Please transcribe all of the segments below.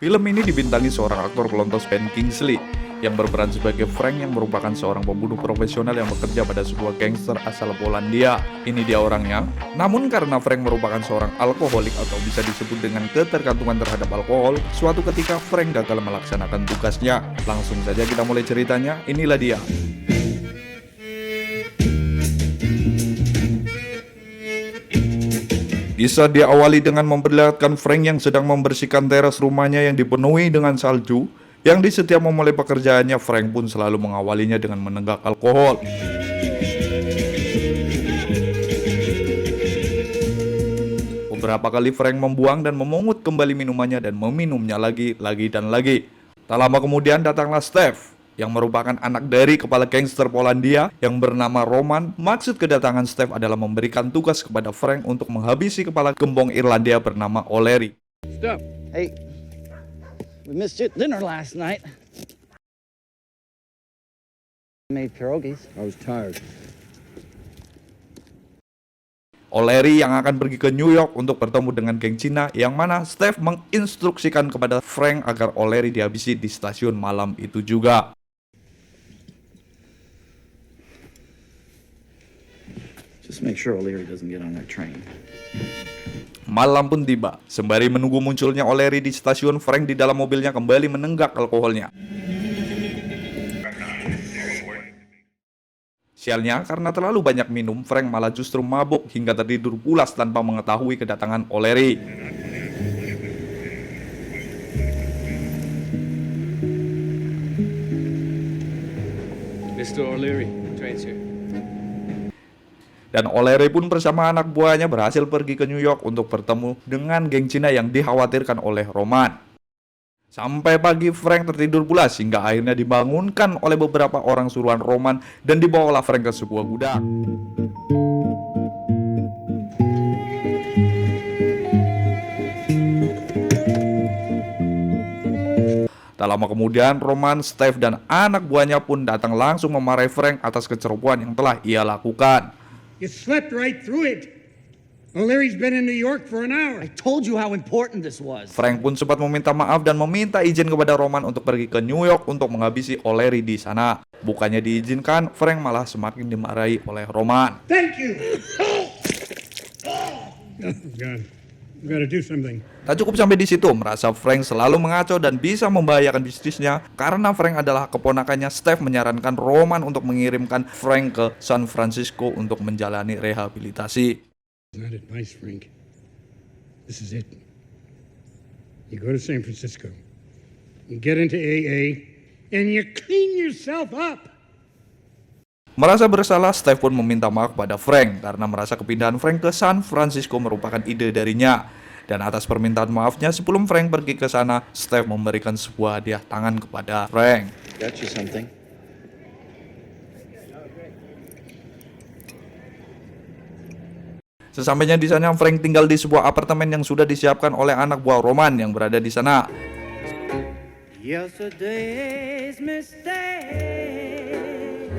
Film ini dibintangi seorang aktor pelontos Ben Kingsley yang berperan sebagai Frank yang merupakan seorang pembunuh profesional yang bekerja pada sebuah gangster asal Polandia. Ini dia orangnya. Namun karena Frank merupakan seorang alkoholik atau bisa disebut dengan ketergantungan terhadap alkohol, suatu ketika Frank gagal melaksanakan tugasnya. Langsung saja kita mulai ceritanya, inilah dia. Kisah diawali dengan memperlihatkan Frank yang sedang membersihkan teras rumahnya yang dipenuhi dengan salju, yang di setiap memulai pekerjaannya, Frank pun selalu mengawalinya dengan menenggak alkohol. Beberapa kali Frank membuang dan memungut kembali minumannya dan meminumnya lagi dan lagi. Tak lama kemudian datanglah Steve, yang merupakan anak dari kepala gangster Polandia yang bernama Roman. Maksud kedatangan Steve adalah memberikan tugas kepada Frank untuk menghabisi kepala gembong Irlandia bernama O'Leary. Stop. Hey, we missed dinner last night. Made pierogies. I was tired. O'Leary yang akan pergi ke New York untuk bertemu dengan geng Cina, yang mana Steve menginstruksikan kepada Frank agar O'Leary dihabisi di stasiun malam itu juga. Just make sure O'Leary doesn't get on that train. Malam pun tiba. Sembari menunggu munculnya O'Leary di stasiun, Frank di dalam mobilnya kembali menenggak alkoholnya. Sialnya, karena terlalu banyak minum, Frank malah justru mabuk hingga tertidur pulas tanpa mengetahui kedatangan O'Leary. Mr. O'Leary, train's here. Dan O'Leary pun bersama anak buahnya berhasil pergi ke New York untuk bertemu dengan geng Cina yang dikhawatirkan oleh Roman. Sampai pagi Frank tertidur pulas hingga akhirnya dibangunkan oleh beberapa orang suruhan Roman dan dibawalah Frank ke sebuah gudang. Tak lama kemudian Roman, Steve, dan anak buahnya pun datang langsung memarahi Frank atas kecerobohan yang telah ia lakukan. You slept right through it. O'Leary's been in New York for an hour. I told you how important this was. Frank pun sempat meminta maaf dan meminta izin kepada Roman untuk pergi ke New York untuk menghabisi O'Leary di sana. Bukannya diizinkan, Frank malah semakin dimarahi oleh Roman. Thank you. Oh, God. We gotta do something. Tak cukup sampai di situ, merasa Frank selalu mengacau dan bisa membahayakan bisnisnya. Karena Frank adalah keponakannya, Steve menyarankan Roman untuk mengirimkan Frank ke San Francisco untuk menjalani rehabilitasi. Not advice, Frank. This is it. You go to San Francisco. You get into AA, and you clean yourself up. Merasa bersalah, Steve pun meminta maaf kepada Frank karena merasa kepindahan Frank ke San Francisco merupakan ide darinya. Dan atas permintaan maafnya, sebelum Frank pergi ke sana, Steve memberikan sebuah hadiah tangan kepada Frank. Got you something. Sesampainya di sana, Frank tinggal di sebuah apartemen yang sudah disiapkan oleh anak buah Roman yang berada di sana.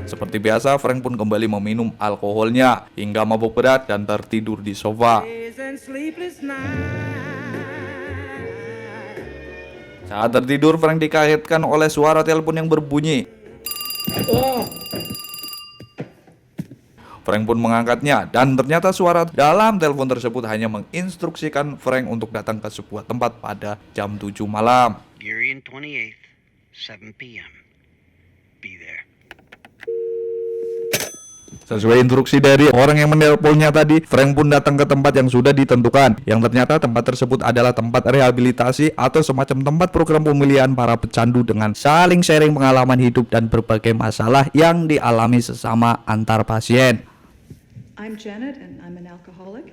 Seperti biasa, Frank pun kembali meminum alkoholnya hingga mabuk berat dan tertidur di sofa. Saat tertidur, Frank dikagetkan oleh suara telepon yang berbunyi. Frank pun mengangkatnya dan ternyata suara dalam telepon tersebut hanya menginstruksikan Frank untuk datang ke sebuah tempat pada jam 7 malam. Burien 28th, 7 p.m. Be there. Sesuai instruksi dari orang yang menelponnya tadi, Frank pun datang ke tempat yang sudah ditentukan, yang ternyata tempat tersebut adalah tempat rehabilitasi atau semacam tempat program pemilihan para pecandu dengan saling sharing pengalaman hidup dan berbagai masalah yang dialami sesama antar pasien. I'm Janet and I'm an alcoholic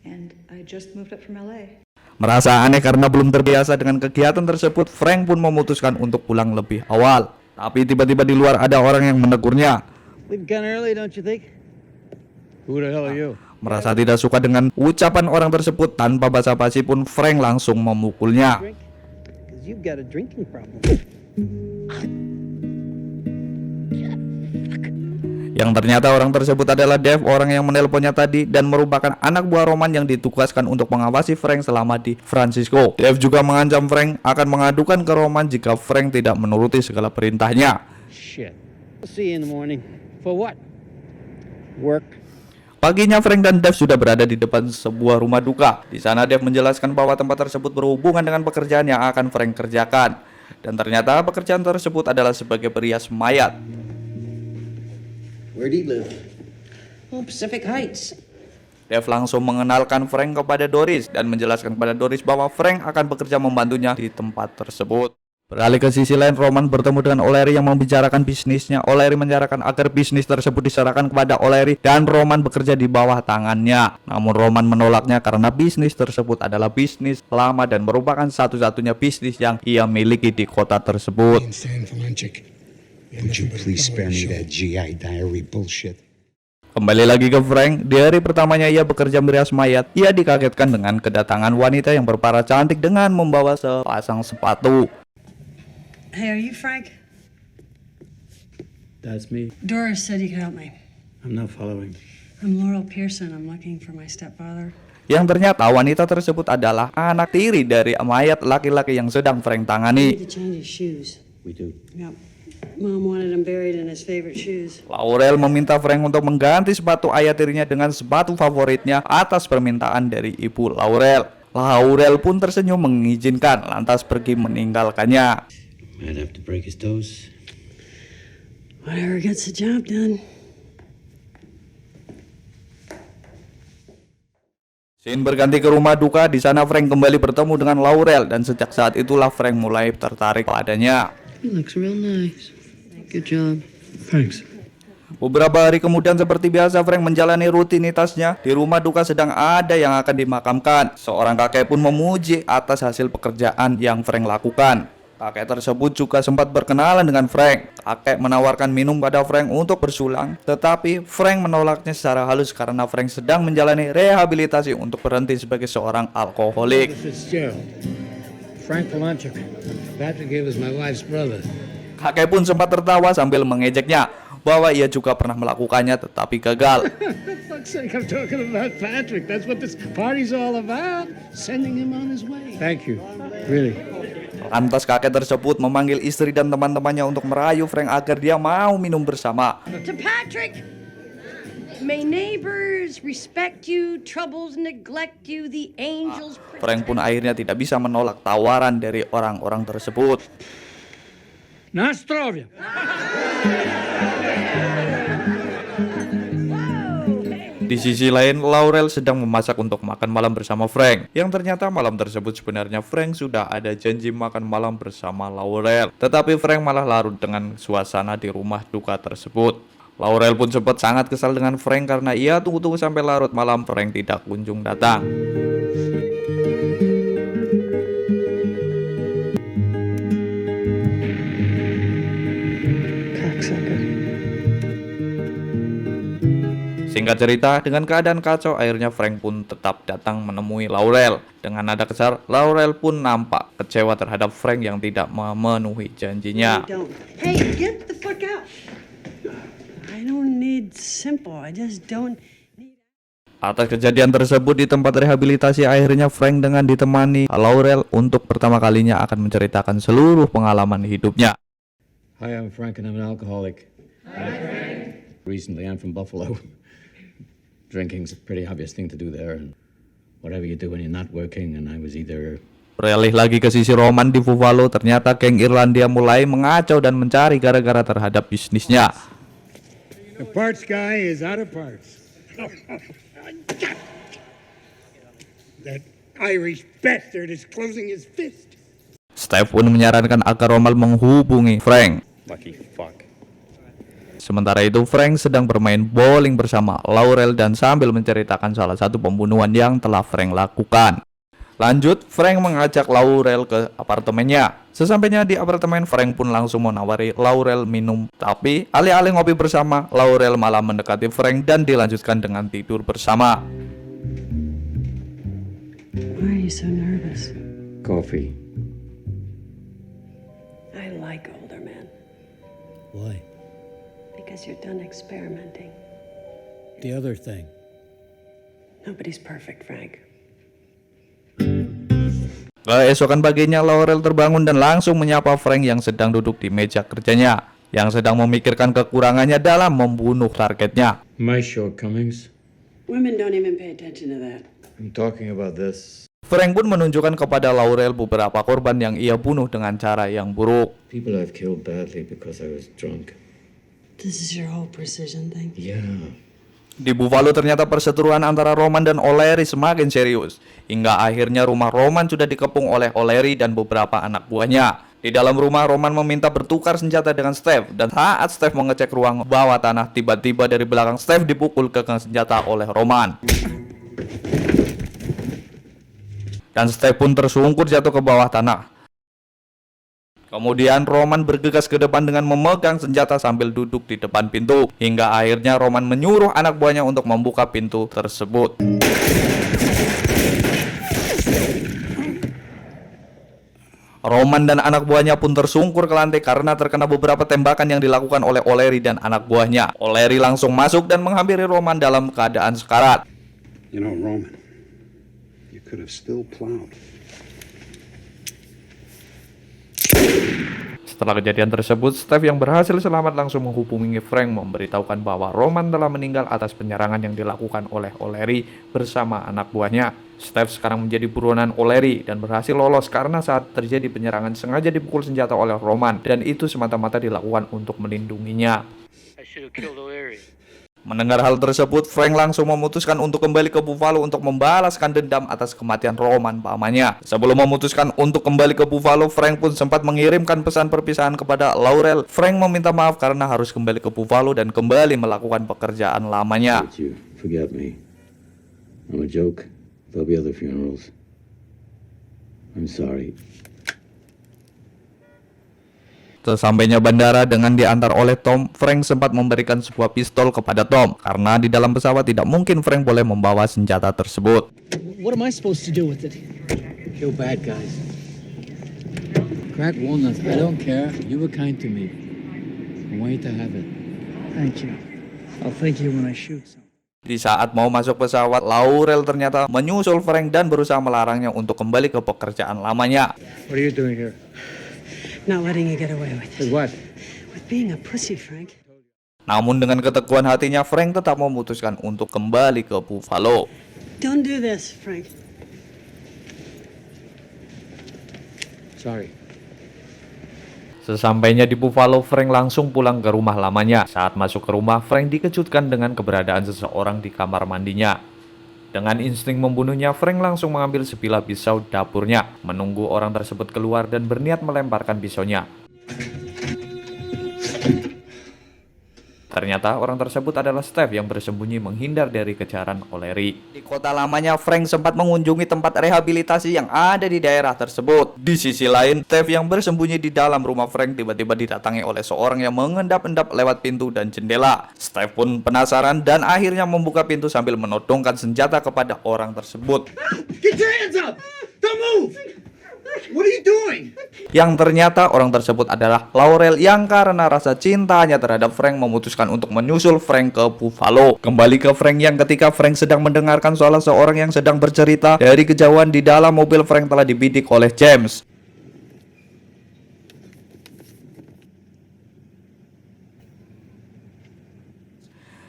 and I just moved up from LA. Merasa aneh karena belum terbiasa dengan kegiatan tersebut, Frank pun memutuskan untuk pulang lebih awal. Tapi tiba-tiba di luar ada orang yang menegurnya. Leave kind of early, don't you think? Who the hell are you? Merasa tidak suka dengan ucapan orang tersebut, tanpa basa-basi pun Frank langsung memukulnya. Drink? 'Cause you've got a drinking problem. Yang ternyata orang tersebut adalah Dave, orang yang menelponnya tadi, dan merupakan anak buah Roman yang ditugaskan untuk mengawasi Frank selama di Francisco. Dave juga mengancam Frank akan mengadukan ke Roman jika Frank tidak menuruti segala perintahnya. Shit. I'll see you in the morning. For what? Work. Paginya Frank dan Dave sudah berada di depan sebuah rumah duka. Di sana Dave menjelaskan bahwa tempat tersebut berhubungan dengan pekerjaan yang akan Frank kerjakan. Dan ternyata pekerjaan tersebut adalah sebagai perias mayat. Where do you live? Oh, Pacific Heights. Dave langsung mengenalkan Frank kepada Doris dan menjelaskan kepada Doris bahwa Frank akan bekerja membantunya di tempat tersebut. Beralih ke sisi lain, Roman bertemu dengan O'Leary yang membicarakan bisnisnya. O'Leary menyarankan agar bisnis tersebut diserahkan kepada O'Leary dan Roman bekerja di bawah tangannya. Namun Roman menolaknya karena bisnis tersebut adalah bisnis lama dan merupakan satu-satunya bisnis yang ia miliki di kota tersebut. Would you please spare me that GI diary bullshit? Kembali lagi ke Frank, di hari pertamanya ia bekerja merias mayat, ia dikagetkan dengan kedatangan wanita yang berpara cantik dengan membawa sepasang sepatu. Hey, are you Frank? That's me. Doris said you could help me. I'm not following. I'm Laurel Pearson. I'm looking for my stepfather. Yang ternyata wanita tersebut adalah anak tiri dari mayat laki-laki yang sedang Frank I tangani. need to change his shoes. We do. Yep. Mom wanted him buried in his favorite shoes. Laurel meminta Frank untuk mengganti sepatu ayah tirinya dengan sepatu favoritnya atas permintaan dari ibu Laurel. Laurel pun tersenyum mengizinkan, lantas pergi meninggalkannya. Might have to break his toes. Whatever gets the job done. Scene berganti ke rumah duka. Di sana Frank kembali bertemu dengan Laurel dan sejak saat itulah Frank mulai tertarik padanya. He looks real nice. Good job. Thanks. Beberapa hari kemudian seperti biasa Frank menjalani rutinitasnya. Di rumah duka sedang ada yang akan dimakamkan. Seorang kakek pun memuji atas hasil pekerjaan yang Frank lakukan. Kakek tersebut juga sempat berkenalan dengan Frank. Kakek menawarkan minum pada Frank untuk bersulang, tetapi Frank menolaknya secara halus karena Frank sedang menjalani rehabilitasi untuk berhenti sebagai seorang alkoholik. Fitzgerald. Frank Palanchuk. Patrick gave us my wife's brother. Kakek pun sempat tertawa sambil mengejeknya bahwa ia juga pernah melakukannya tetapi gagal. For fuck's sake, I'm talking about Patrick. That's what this party's all about. Sending him on his way. Thank you. Really. Lantas kakek tersebut memanggil istri dan teman-temannya untuk merayu Frank agar dia mau minum bersama. To Patrick! May neighbors respect you, troubles neglect you, the angels... Frank pun akhirnya tidak bisa menolak tawaran dari orang-orang tersebut. Nostrovia. Di sisi lain, Laurel sedang memasak untuk makan malam bersama Frank. Yang ternyata malam tersebut sebenarnya Frank sudah ada janji makan malam bersama Laurel. Tetapi Frank malah larut dengan suasana di rumah duka tersebut. Laurel pun sempat sangat kesal dengan Frank karena ia tunggu-tunggu sampai larut malam Frank tidak kunjung datang. Singkat cerita, dengan keadaan kacau, akhirnya Frank pun tetap datang menemui Laurel. Dengan nada kesal, Laurel pun nampak kecewa terhadap Frank yang tidak memenuhi janjinya. Hey, get the fuck out! I don't need simple. I just don't need... Atas kejadian tersebut di tempat rehabilitasi, akhirnya Frank dengan ditemani Laurel untuk pertama kalinya akan menceritakan seluruh pengalaman hidupnya. Hi, I'm Frank and I'm an alcoholic. Hi, Frank. Recently, I'm from Buffalo. Drinking's a pretty obvious thing to do there, and whatever you do when you're not working, and I was either... Beralih lagi ke sisi Roman di Buffalo, ternyata geng Irlandia mulai mengacau dan mencari gara-gara terhadap bisnisnya. The parts guy is out of parts. That Irish bastard is closing his fist. Steve pun menyarankan agar Roman menghubungi Frank. Lucky fuck. Sementara itu Frank sedang bermain bowling bersama Laurel dan sambil menceritakan salah satu pembunuhan yang telah Frank lakukan. Lanjut, Frank mengajak Laurel ke apartemennya. Sesampainya di apartemen, Frank pun langsung menawari Laurel minum. Tapi alih-alih ngopi bersama, Laurel malah mendekati Frank dan dilanjutkan dengan tidur bersama. Why are you so nervous? Coffee. I like older men. Why? Because you're done experimenting. The other thing. Nobody's perfect, Frank. Keesokan paginya, Laurel terbangun dan langsung menyapa Frank yang sedang duduk di meja kerjanya, yang sedang memikirkan kekurangannya dalam membunuh targetnya. My shortcomings? Women don't even pay attention to that. I'm talking about this. Frank pun menunjukkan kepada Laurel beberapa korban yang ia bunuh dengan cara yang buruk. People I've killed badly because I was drunk. This is your whole precision thing? Yeah. Di Buffalo ternyata perseteruan antara Roman dan O'Leary semakin serius, hingga akhirnya rumah Roman sudah dikepung oleh O'Leary dan beberapa anak buahnya. Di dalam rumah, Roman meminta bertukar senjata dengan Steph, dan saat Steph mengecek ruang bawah tanah, tiba-tiba dari belakang Steph dipukul gagang senjata oleh Roman. Dan Steph pun tersungkur jatuh ke bawah tanah. Kemudian Roman bergegas ke depan dengan memegang senjata sambil duduk di depan pintu, hingga akhirnya Roman menyuruh anak buahnya untuk membuka pintu tersebut. Roman dan anak buahnya pun tersungkur ke lantai karena terkena beberapa tembakan yang dilakukan oleh O'Leary dan anak buahnya. O'Leary langsung masuk dan menghampiri Roman dalam keadaan sekarat. You know, Roman, you could have still plowed. Setelah kejadian tersebut, Steph yang berhasil selamat langsung menghubungi Frank memberitahukan bahwa Roman telah meninggal atas penyerangan yang dilakukan oleh O'Leary bersama anak buahnya. Steph sekarang menjadi buronan O'Leary dan berhasil lolos karena saat terjadi penyerangan sengaja dipukul senjata oleh Roman, dan itu semata-mata dilakukan untuk melindunginya. I should have killed O'Leary. Mendengar hal tersebut, Frank langsung memutuskan untuk kembali ke Buffalo untuk membalaskan dendam atas kematian Roman pamannya. Sebelum memutuskan untuk kembali ke Buffalo, Frank pun sempat mengirimkan pesan perpisahan kepada Laurel. Frank meminta maaf karena harus kembali ke Buffalo dan kembali melakukan pekerjaan lamanya. You forget me. I'm a joke. There'll be other funerals. I'm sorry. Sesampainya bandara dengan diantar oleh Tom, Frank sempat memberikan sebuah pistol kepada Tom karena di dalam pesawat tidak mungkin Frank boleh membawa senjata tersebut. What am I supposed to do with it? Kill bad guys. Crack walnuts. I don't care. You were kind to me. I want you to have it. Thank you. I'll thank you when I shoot some. Di saat mau masuk pesawat, Laurel ternyata menyusul Frank dan berusaha melarangnya untuk kembali ke pekerjaan lamanya. What are you doing here? Not letting you get away with With it. what? With being a pussy, Frank. Namun dengan keteguhan hatinya, Frank tetap memutuskan untuk kembali ke Buffalo. Don't do this, Frank. Sorry. Sesampainya di Buffalo, Frank langsung pulang ke rumah lamanya. Saat masuk ke rumah, Frank dikejutkan dengan keberadaan seseorang di kamar mandinya. Dengan insting membunuhnya, Frank langsung mengambil sebilah pisau dapurnya, menunggu orang tersebut keluar dan berniat melemparkan pisaunya. Ternyata orang tersebut adalah Steph yang bersembunyi menghindar dari kejaran O'Leary. Di kota lamanya, Frank sempat mengunjungi tempat rehabilitasi yang ada di daerah tersebut. Di sisi lain, Steph yang bersembunyi di dalam rumah Frank tiba-tiba didatangi oleh seorang yang mengendap-endap lewat pintu dan jendela. Steph pun penasaran dan akhirnya membuka pintu sambil menodongkan senjata kepada orang tersebut. Get your hands up! Don't move! What are you doing? Yang ternyata orang tersebut adalah Laurel yang karena rasa cintanya terhadap Frank memutuskan untuk menyusul Frank ke Buffalo. Kembali ke Frank yang ketika Frank sedang mendengarkan salah seorang yang sedang bercerita, dari kejauhan di dalam mobil Frank telah dibidik oleh James.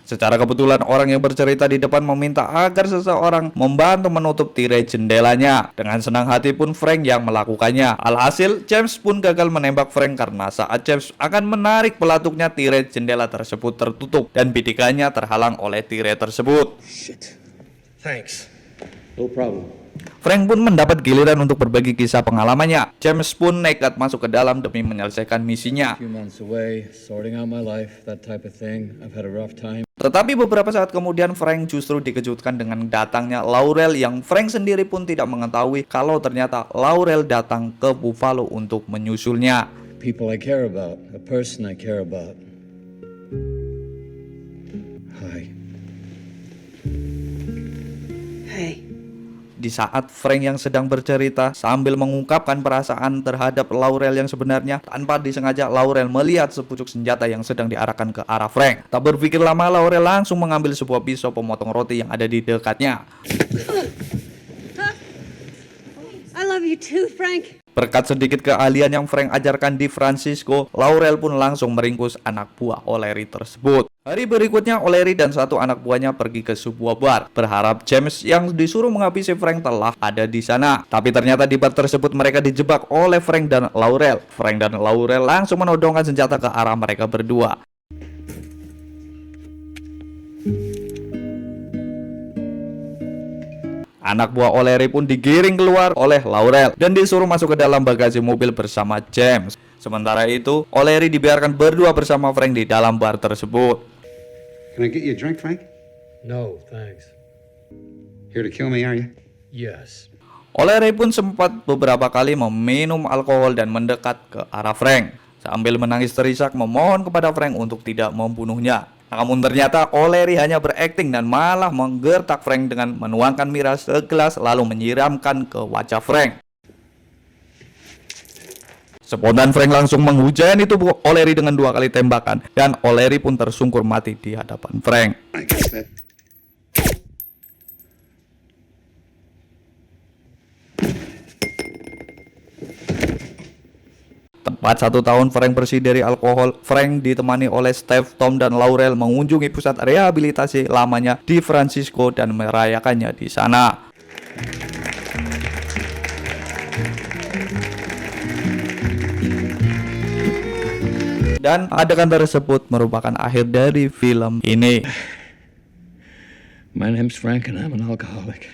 Secara kebetulan orang yang bercerita di depan meminta agar seseorang membantu menutup tirai jendelanya. Dengan senang hati pun Frank yang melakukannya. Alhasil James pun gagal menembak Frank karena saat James akan menarik pelatuknya, tirai jendela tersebut tertutup dan bidikannya terhalang oleh tirai tersebut. Shit. Thanks. No problem. Frank pun mendapat giliran untuk berbagi kisah pengalamannya. James pun nekat masuk ke dalam demi menyelesaikan misinya. A few months away, sorting out my life, that type of thing. I've had a rough time. Tetapi beberapa saat kemudian Frank justru dikejutkan dengan datangnya Laurel yang Frank sendiri pun tidak mengetahui kalau ternyata Laurel datang ke Buffalo untuk menyusulnya. People I care about, a person I care about. Hi. Hey. Di saat Frank yang sedang bercerita sambil mengungkapkan perasaan terhadap Laurel yang sebenarnya, tanpa disengaja Laurel melihat sepucuk senjata yang sedang diarahkan ke arah Frank. Tak berpikir lama, Laurel langsung mengambil sebuah pisau pemotong roti yang ada di dekatnya. I love you too, Frank. Berkat sedikit keahlian yang Frank ajarkan di Francisco, Laurel pun langsung meringkus anak buah O'Leary tersebut. Hari berikutnya, O'Leary dan satu anak buahnya pergi ke sebuah bar, berharap James yang disuruh menghabisi Frank telah ada di sana. Tapi ternyata di bar tersebut mereka dijebak oleh Frank dan Laurel. Frank dan Laurel langsung menodongkan senjata ke arah mereka berdua. Anak buah O'Leary pun digiring keluar oleh Laurel dan disuruh masuk ke dalam bagasi mobil bersama James. Sementara itu, O'Leary dibiarkan berdua bersama Frank di dalam bar tersebut. Can I get you a drink, Frank? No, thanks. Here to kill me, are you? Yes. O'Leary pun sempat beberapa kali meminum alkohol dan mendekat ke arah Frank, sambil menangis terisak memohon kepada Frank untuk tidak membunuhnya. Namun ternyata O'Leary hanya berakting dan malah menggertak Frank dengan menuangkan miras segelas lalu menyiramkan ke wajah Frank. Spontan Frank langsung menghujani tubuh O'Leary dengan 2 kali tembakan dan O'Leary pun tersungkur mati di hadapan Frank. I guess that. Tepat 1 tahun Frank bersih dari alkohol, Frank ditemani oleh Steve, Tom, dan Laurel mengunjungi pusat rehabilitasi lamanya di Francisco dan merayakannya di sana. Dan adegan tersebut merupakan akhir dari film ini. My name's Frank and I'm an alcoholic.